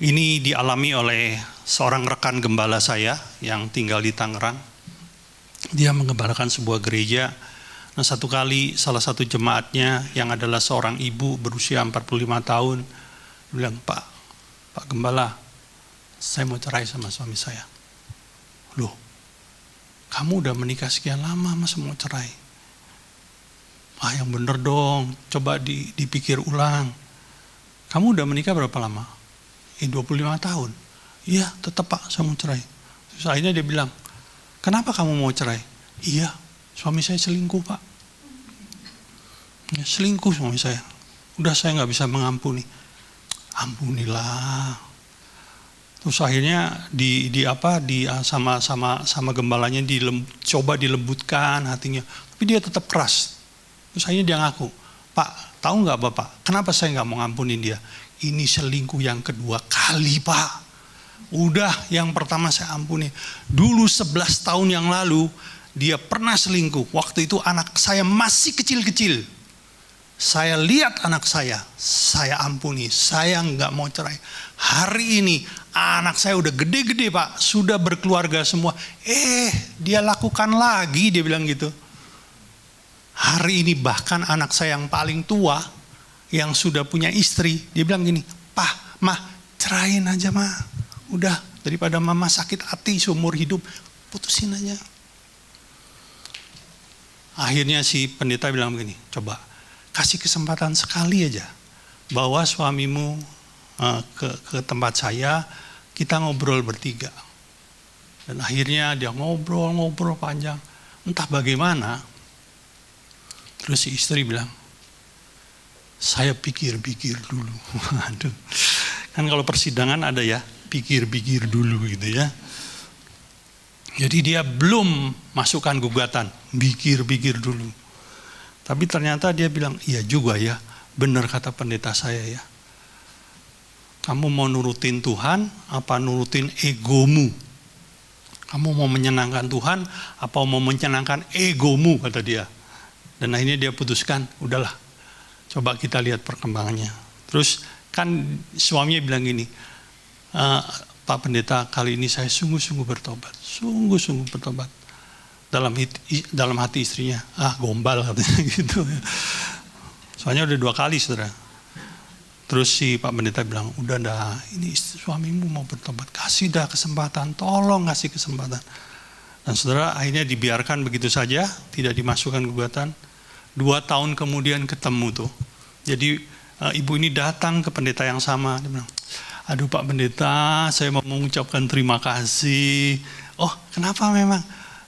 ini dialami oleh seorang rekan gembala saya yang tinggal di Tangerang. Dia menggembalakan sebuah gereja. Nah, satu kali salah satu jemaatnya yang adalah seorang ibu berusia 45 tahun bilang, Pak Gembala, saya mau cerai sama suami saya. Loh, kamu udah menikah sekian lama masa mau cerai? Yang bener dong, coba dipikir ulang. Kamu udah menikah berapa lama? 25 tahun. Iya, tetap Pak, saya mau cerai. Terus akhirnya dia bilang, kenapa kamu mau cerai? Iya, suami saya selingkuh Pak. Ya, selingkuh suami saya. Udah saya nggak bisa mengampuni. Ampunilah. Terus akhirnya sama gembalanya coba dilembutkan hatinya. Tapi dia tetap keras. Terus akhirnya dia ngaku, Pak, tahu nggak Bapak, kenapa saya nggak mau ngampunin dia? Ini selingkuh yang kedua kali Pak. Udah yang pertama saya ampuni. Dulu 11 tahun yang lalu dia pernah selingkuh. Waktu itu anak saya masih kecil-kecil. Saya lihat anak saya ampuni, saya nggak mau cerai. Hari ini anak saya udah gede-gede Pak, sudah berkeluarga semua. Dia lakukan lagi, dia bilang gitu. Hari ini bahkan anak saya yang paling tua, yang sudah punya istri, dia bilang gini, Pak, Mah, cerain aja Mah. Udah, daripada Mama sakit hati seumur hidup, putusin aja. Akhirnya si pendeta bilang begini, coba kasih kesempatan sekali aja, bawa suamimu ke tempat saya, kita ngobrol bertiga. Dan akhirnya dia ngobrol panjang, entah bagaimana. Terus si istri bilang, saya pikir-pikir dulu. Aduh, kan kalau persidangan ada ya, pikir-pikir dulu gitu ya. Jadi dia belum masukkan gugatan, pikir-pikir dulu. Tapi ternyata dia bilang, iya juga ya, benar kata pendeta saya ya. Kamu mau nurutin Tuhan, apa nurutin egomu? Kamu mau menyenangkan Tuhan, apa mau menyenangkan egomu, kata dia. Dan akhirnya dia putuskan, udahlah, coba kita lihat perkembangannya. Terus kan suaminya bilang gini, Pak Pendeta, kali ini saya sungguh-sungguh bertobat. Sungguh-sungguh bertobat. Dalam hati istrinya, gombal katanya gitu. Soalnya udah 2 kali saudara. Terus si Pak Pendeta bilang, udah dah, ini suamimu mau bertobat, kasih dah kesempatan, tolong kasih kesempatan. Dan saudara akhirnya dibiarkan begitu saja, tidak dimasukkan gugatan. 2 tahun kemudian ketemu tuh. Jadi ibu ini datang ke pendeta yang sama, dia bilang, aduh Pak Pendeta, saya mau mengucapkan terima kasih. Oh, kenapa memang?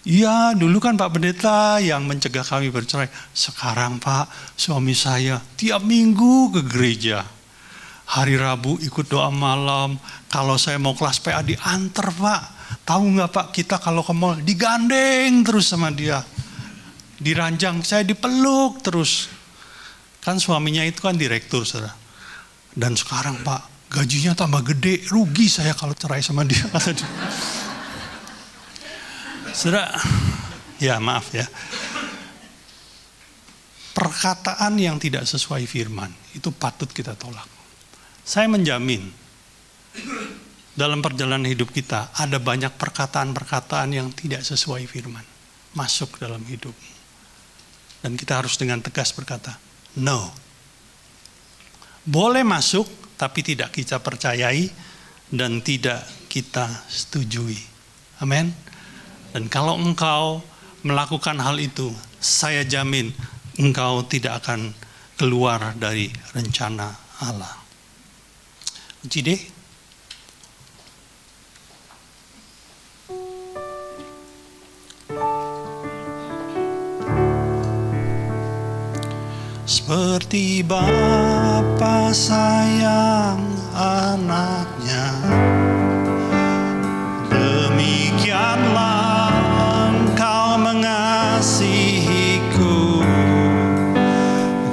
Iya, dulu kan Pak Pendeta yang mencegah kami bercerai. Sekarang Pak, suami saya tiap minggu ke gereja. Hari Rabu ikut doa malam. Kalau saya mau kelas PA diantar Pak. Tahu nggak Pak, kita kalau ke mall digandeng terus sama dia. Diranjang, saya dipeluk terus. Kan suaminya itu kan direktur saudara. Dan sekarang Pak, gajinya tambah gede, rugi saya kalau cerai sama dia. Saudara, ya maaf ya. Perkataan yang tidak sesuai firman, itu patut kita tolak. Saya menjamin, dalam perjalanan hidup kita, ada banyak perkataan-perkataan yang tidak sesuai firman. Masuk dalam hidup. Dan kita harus dengan tegas berkata, no. Boleh masuk, tapi tidak kita percayai, dan tidak kita setujui. Amin. Dan kalau engkau melakukan hal itu, saya jamin engkau tidak akan keluar dari rencana Allah. Jide? Seperti Bapa sayang anaknya, demikianlah Engkau mengasihiku.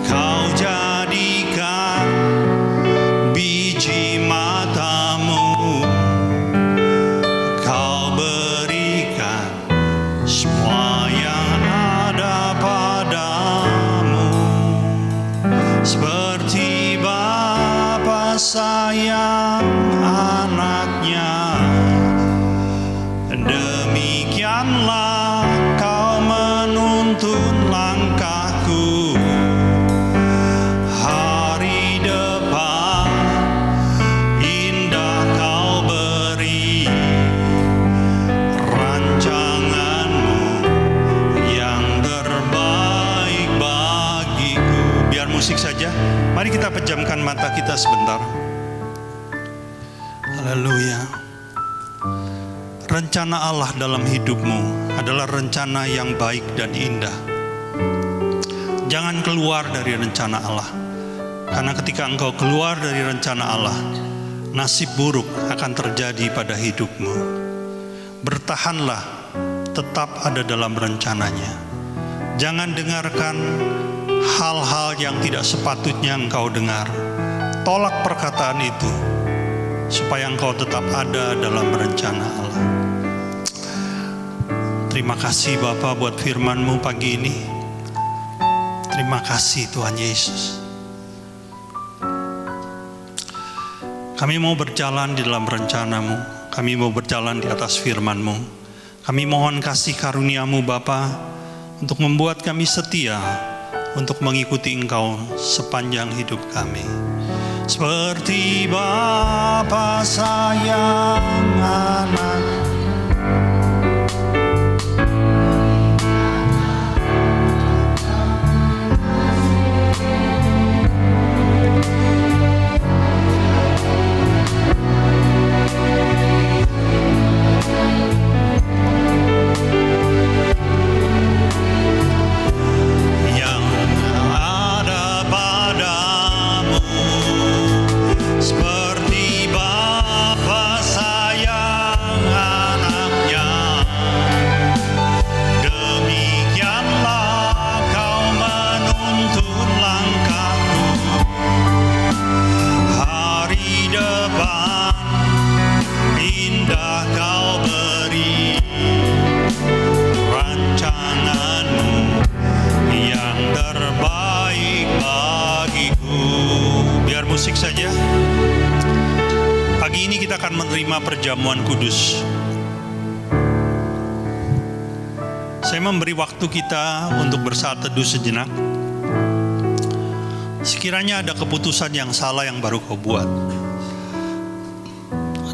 Kau jadikan biji matamu, Kau berikan semua yang ada padamu. Seperti Bapa sayang anaknya, demikianlah Kau menuntun langkahku. Hari depan indah Kau beri, rancanganmu yang terbaik bagiku. Biar musik saja. Mari kita pejamkan mata kita sebentar. Haleluya. Rencana Allah dalam hidupmu adalah rencana yang baik dan indah. Jangan keluar dari rencana Allah. Karena ketika engkau keluar dari rencana Allah, nasib buruk akan terjadi pada hidupmu. Bertahanlah, tetap ada dalam rencananya. Jangan dengarkan hal-hal yang tidak sepatutnya engkau dengar. Tolak perkataan itu, supaya engkau tetap ada dalam rencana Allah. Terima kasih Bapa buat firman-Mu pagi ini. Terima kasih Tuhan Yesus. Kami mau berjalan di dalam rencana-Mu. Kami mau berjalan di atas firman-Mu. Kami mohon kasih karunia-Mu Bapa, untuk membuat kami setia untuk mengikuti Engkau sepanjang hidup kami. Seperti Bapa sayang anak, musik saja. Pagi ini kita akan menerima perjamuan kudus. Saya memberi waktu kita untuk bersaat teduh sejenak. Sekiranya ada keputusan yang salah yang baru kau buat,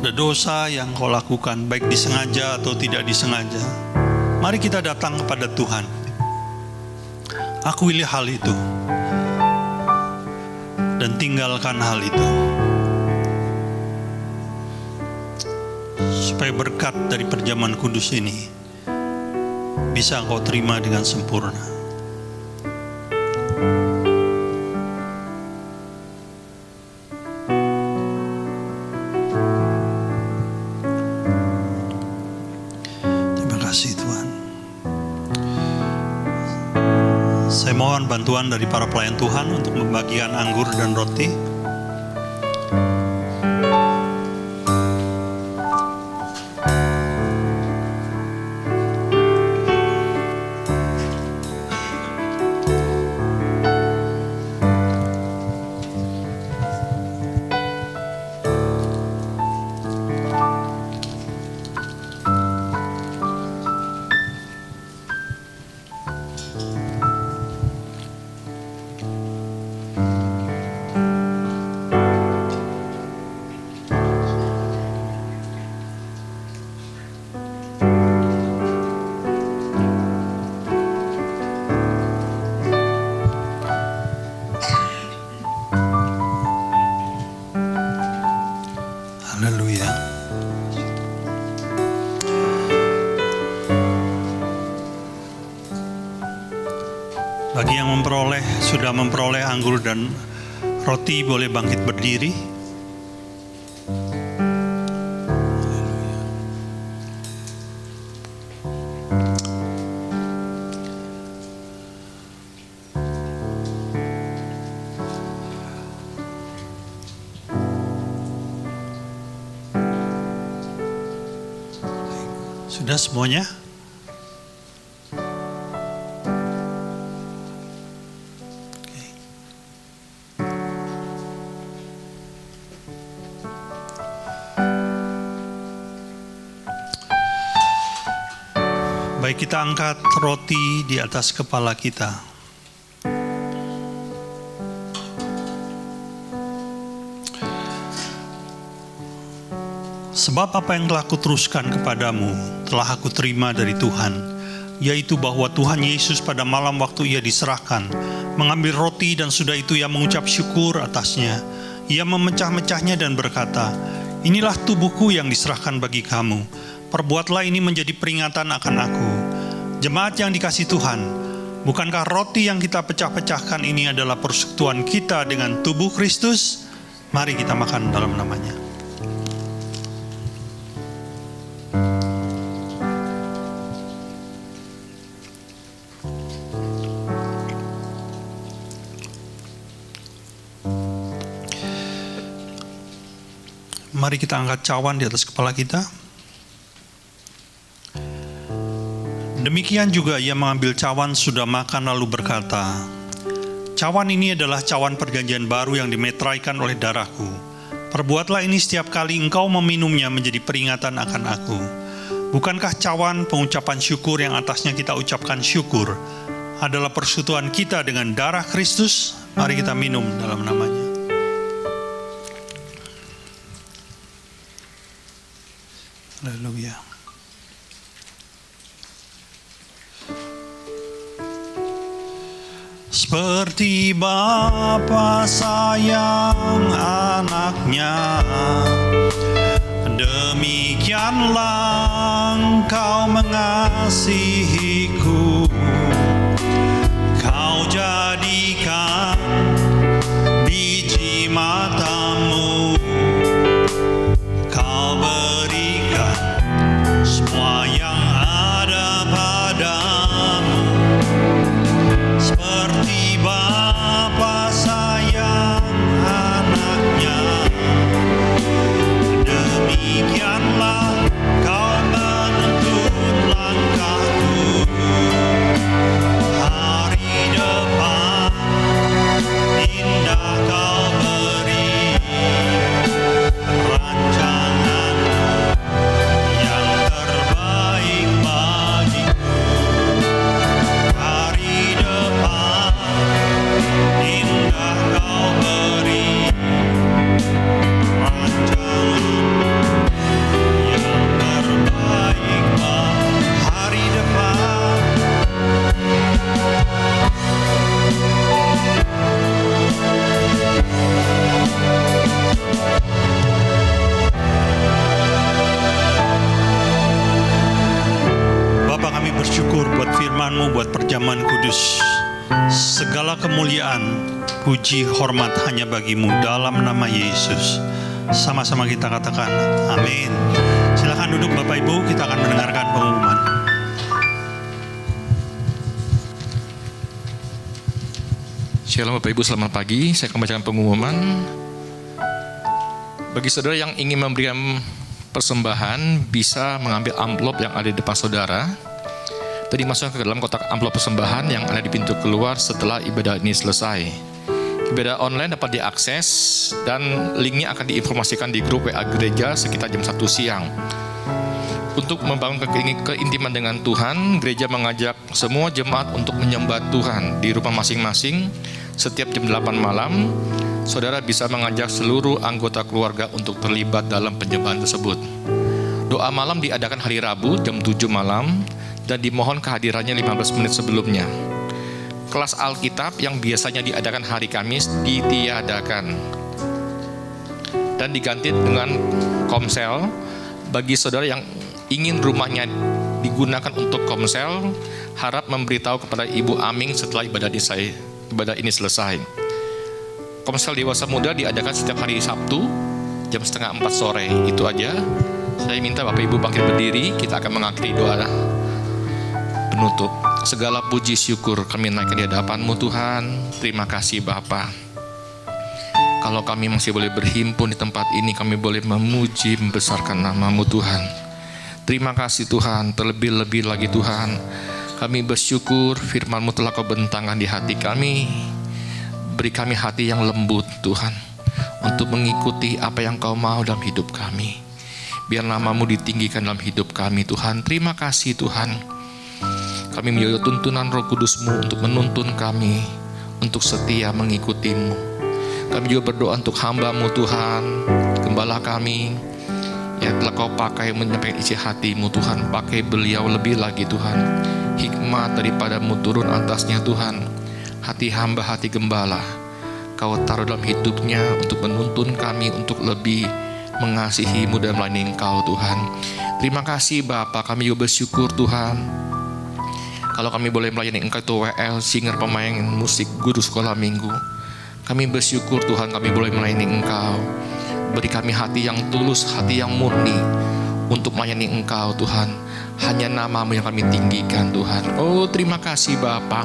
ada dosa yang kau lakukan, baik disengaja atau tidak disengaja, mari kita datang kepada Tuhan. Akuilah hal itu dan tinggalkan hal itu, supaya berkat dari perjamuan kudus ini bisa engkau terima dengan sempurna. Terima kasih Tuhan. Saya mohon bantuan dari para pelayan Tuhan untuk membagikan anggur dan roti. Bagi yang sudah memperoleh anggur dan roti, boleh bangkit berdiri. Sudah semuanya? Baik, kita angkat roti di atas kepala kita. Sebab apa yang telah kuteruskan kepadamu telah aku terima dari Tuhan, yaitu bahwa Tuhan Yesus pada malam waktu ia diserahkan, mengambil roti dan sudah itu ia mengucap syukur atasnya. Ia memecah-mecahnya dan berkata, "Inilah tubuhku yang diserahkan bagi kamu. Perbuatlah ini menjadi peringatan akan aku." Jemaat yang dikasihi Tuhan, bukankah roti yang kita pecah-pecahkan ini adalah persekutuan kita dengan tubuh Kristus? Mari kita makan dalam namanya. Mari kita angkat cawan di atas kepala kita. Demikian juga ia mengambil cawan sudah makan lalu berkata, "Cawan ini adalah cawan perjanjian baru yang dimeteraikan oleh darahku. Perbuatlah ini setiap kali engkau meminumnya menjadi peringatan akan aku." Bukankah cawan pengucapan syukur yang atasnya kita ucapkan syukur adalah persekutuan kita dengan darah Kristus? Mari kita minum dalam namanya. Haleluya. Seperti Bapa sayang anaknya, demikianlah engkau mengasihiku. Kau jadikan biji matamu, kau berikan semua yang ada padamu. Seperti Bapa sayang anaknya, demikianlah kau menuntun langkahku. Hari depan indah kau beri, rancanganmu yang terbaik bagiku. Hari depan indah kau beri, rancanganmu yang terbaik bagi hari depan. Bapa, kami bersyukur buat firman-Mu, buat perjamuan kudus. Segala kemuliaan, puji, hormat hanya bagi-Mu dalam nama Yesus. Sama-sama kita katakan amin. Silakan duduk Bapak Ibu, kita akan mendengarkan pengumuman. Shalom Bapak Ibu, selamat pagi. Saya akan membacakan pengumuman. Bagi saudara yang ingin memberikan persembahan, bisa mengambil amplop yang ada di depan saudara. Tadi masukkan ke dalam kotak amplop persembahan yang ada di pintu keluar setelah ibadah ini selesai. Ibadah online dapat diakses dan linknya akan diinformasikan di grup WA gereja sekitar jam 1 siang. Untuk membangun keintiman dengan Tuhan, gereja mengajak semua jemaat untuk menyembah Tuhan di rumah masing-masing setiap jam 8 malam. Saudara bisa mengajak seluruh anggota keluarga untuk terlibat dalam penyembahan tersebut. Doa malam diadakan hari Rabu jam 7 malam dan dimohon kehadirannya 15 menit sebelumnya. Kelas Alkitab yang biasanya diadakan hari Kamis ditiadakan dan diganti dengan komsel bagi saudara yang ingin rumahnya gunakan untuk komsel, harap memberitahu kepada Ibu Aming setelah ibadah ini selesai. Komsel dewasa muda diadakan setiap hari Sabtu jam 3:30 sore. Itu aja. Saya minta Bapak Ibu bangkit berdiri, kita akan mengakhiri doa penutup. Segala puji syukur kami naikkan di hadapan-Mu Tuhan. Terima kasih Bapa. Kalau kami masih boleh berhimpun di tempat ini, kami boleh memuji, membesarkan nama-Mu Tuhan. Terima kasih Tuhan, terlebih-lebih lagi Tuhan, kami bersyukur firman-Mu telah Kau bentangkan di hati kami. Beri kami hati yang lembut Tuhan, untuk mengikuti apa yang Kau mau dalam hidup kami. Biar nama-Mu ditinggikan dalam hidup kami Tuhan. Terima kasih Tuhan. Kami menjadi tuntunan Roh Kudus-Mu untuk menuntun kami, untuk setia mengikuti-Mu. Kami juga berdoa untuk hamba-Mu Tuhan, gembala kami, yang telah Kau pakai menyampaikan isi hati-Mu Tuhan. Pakai beliau lebih lagi Tuhan. Hikmat daripada-Mu turun atasnya Tuhan. Hati hamba, hati gembala Kau taruh dalam hidupnya untuk menuntun kami untuk lebih mengasihi-Mu dan melayani Engkau Tuhan. Terima kasih Bapa, kami juga bersyukur Tuhan, kalau kami boleh melayani Engkau itu WL, singer, pemain musik, guru sekolah minggu. Kami bersyukur Tuhan, kami boleh melayani Engkau. Beri kami hati yang tulus, hati yang murni untuk melayani Engkau Tuhan. Hanya nama-Mu yang kami tinggikan Tuhan. Oh terima kasih Bapa.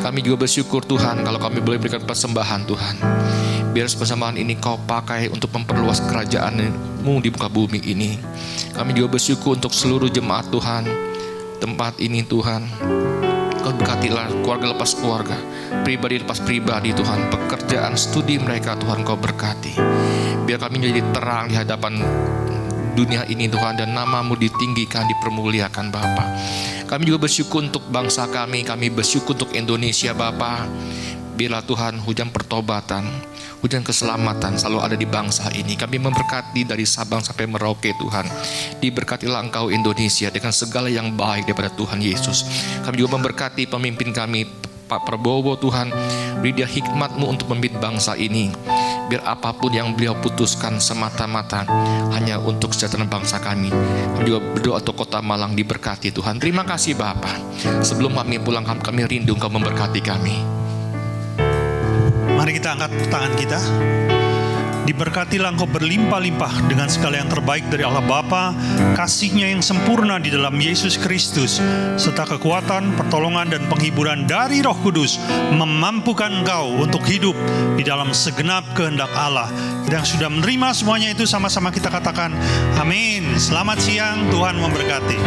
Kami juga bersyukur Tuhan kalau kami boleh berikan persembahan Tuhan. Biar persembahan ini Kau pakai untuk memperluas kerajaan-Mu di muka bumi ini. Kami juga bersyukur untuk seluruh jemaat Tuhan, tempat ini Tuhan. Kau berkatilah keluarga lepas keluarga, pribadi lepas pribadi Tuhan. Pekerjaan, studi mereka Tuhan Kau berkati. Biar kami menjadi terang di hadapan dunia ini Tuhan, dan nama-Mu ditinggikan, dipermuliakan Bapa. Kami juga bersyukur untuk bangsa kami bersyukur untuk Indonesia Bapa. Biarlah Tuhan hujan pertobatan, hujan keselamatan selalu ada di bangsa ini. Kami memberkati dari Sabang sampai Merauke Tuhan. Diberkatilah Engkau Indonesia dengan segala yang baik daripada Tuhan Yesus. Kami juga memberkati pemimpin kami Pak Prabowo Tuhan. Beri dia hikmat-Mu untuk memimpin bangsa ini. Biar apapun yang beliau putuskan semata-mata hanya untuk kesejahteraan bangsa kami. Kami juga berdoa untuk Kota Malang diberkati Tuhan. Terima kasih Bapa. Sebelum kami pulang, kami rindu Engkau memberkati kami. Mari kita angkat tangan kita. Diberkatilah Engkau berlimpah-limpah dengan segala yang terbaik dari Allah Bapa, kasih-Nya yang sempurna di dalam Yesus Kristus, serta kekuatan, pertolongan, dan penghiburan dari Roh Kudus memampukan Engkau untuk hidup di dalam segenap kehendak Allah. Kita yang sudah menerima semuanya itu sama-sama kita katakan amin. Selamat siang, Tuhan memberkati.